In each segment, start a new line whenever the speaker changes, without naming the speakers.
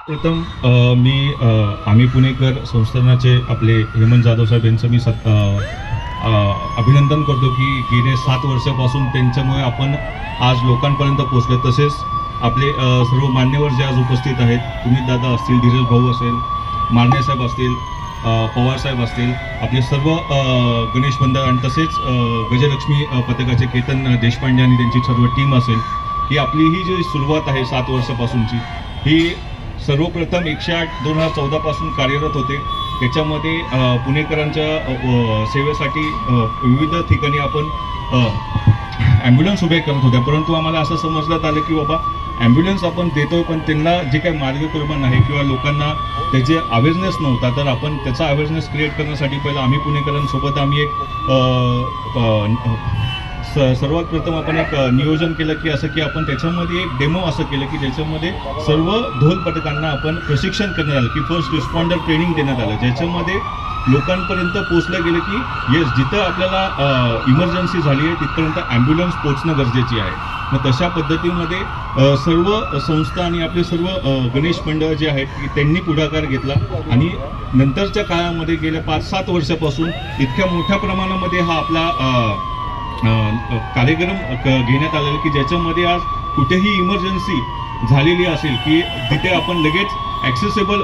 प्रथम मी आम्ही पुणेकर संस्थानाचे आपले हेमंत जाधव साहेब यांचं मी अभिनंदन करतो की गेले 7 वर्षापासून त्यांच्यामुळे आपण आज लोकांपर्यंत पोहोचले। तसेच आपले सर्व मान्यवर जे आज उपस्थित आहेत, सुमित दादा असतील, धीरज भाऊ असेल, मारणे साहेब असतील, पवार साहेब असतील, आपले सर्व गणेश मंडळ आणि तसेच गजलक्ष्मी पथकाचे केतन देशपांडे आणि त्यांची सर्व टीम असेल, ही आपली ही जी सुरुवात आहे 7 वर्षापासूनची, ही सर्वप्रथम 108 2014 पासून कार्यरत होते। त्याच्यामध्ये पुणेकरांच्या सेवेसाठी विविध ठिकाणी आपण ॲम्ब्युलन्स उभे करत होत्या, परंतु आम्हाला असं समजण्यात आलं की बाबा ॲम्ब्युलन्स आपण देतोय, पण त्यांना जे काही मार्गक्रमण आहे किंवा लोकांना त्याचे अवेअरनेस नव्हता, तर आपण त्याचा अवेअरनेस क्रिएट करण्यासाठी पहिलं आम्ही पुणेकरांसोबत आम्ही एक सर्वात प्रथम आपण एक नियोजन केलं की असं की आपण त्याच्यामध्ये एक डेमो असं केलं की ज्याच्यामध्ये सर्व ढोल पथकांना आपण प्रशिक्षण करण्यात आलं की फर्स्ट रिस्पॉन्डर ट्रेनिंग देण्यात आलं, ज्याच्यामध्ये लोकांपर्यंत पोहोचलं गेलं की येस, जिथं आपल्याला इमर्जन्सी झाली आहे तिथपर्यंत ॲम्ब्युलन्स पोहोचणं गरजेची आहे। मग तशा पद्धतीमध्ये सर्व संस्था आणि आपले सर्व गणेश मंडळ जे आहेत की त्यांनी पुढाकार घेतला आणि नंतरच्या काळामध्ये गेल्या 5-7 वर्षापासून इतक्या मोठ्या प्रमाणामध्ये हा आपला कार्यक्रम घेण्यात आलेला की ज्याच्यामध्ये आज कुठेही इमर्जन्सी झालेली असेल की तिथे आपण लगेच ॲक्सेसेबल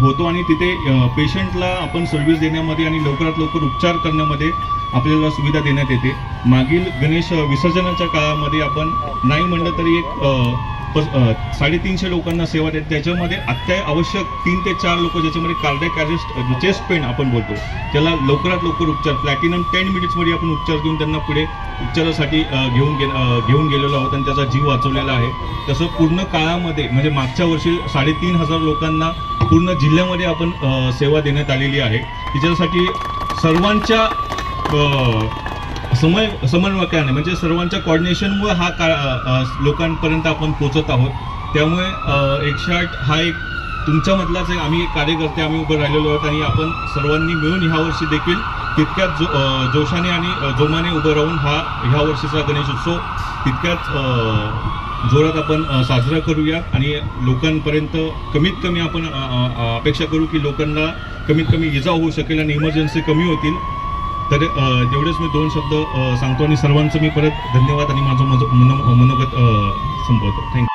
होतो आणि तिथे पेशंटला आपण सर्व्हिस देण्यामध्ये आणि लवकरात लवकर उपचार करण्यामध्ये आपल्याला सुविधा देण्यात येते। मागील गणेश विसर्जनाच्या काळामध्ये आपण नाही म्हणलं तरी एक 350 लोकांना सेवा देते, त्याच्यामध्ये अत्यावश्यक 3 ते 4 लोक ज्याच्यामध्ये कार्डियक अरेस्ट चेस्ट पेन आपण बोलतो त्याला लवकरात लवकर उपचार प्लॅटिनम 10 मिनिट्समध्ये आपण उपचार देऊन त्यांना पुढे उपचारासाठी घेऊन गेलेलो आहोत आणि त्याचा जीव वाचवलेला आहे। तसं पूर्ण काळामध्ये म्हणजे मागच्या वर्षी 3500 लोकांना पूर्ण जिल्ह्यामध्ये आपण सेवा देण्यात आलेली आहे, त्याच्यासाठी सर्वांच्या समन्वयाने म्हणजे सर्वांच्या कोऑर्डिनेशनमुळे हा लोकांपर्यंत आपण पोहोचत आहोत। त्यामुळे 108 हा एक तुमच्यामधलाच एक आम्ही कार्यकर्ते आम्ही उभे राहिलेलो आहोत आणि आपण सर्वांनी मिळून ह्या वर्षी देखील तितक्याच जोशाने आणि जोमाने उभं राहून ह्या वर्षीचा गणेश उत्सव तितक्याच जोरात आपण साजरा करूया आणि लोकांपर्यंत कमीत कमी आपण अपेक्षा करू की लोकांना कमीत कमी इजा होऊ शकेल आणि इमर्जन्सी कमी होतील। तर एवढेच मी 2 शब्द सांगतो आणि सर्वांचं मी परत धन्यवाद आणि माझं मनोगत संपवतो। थँक्यू।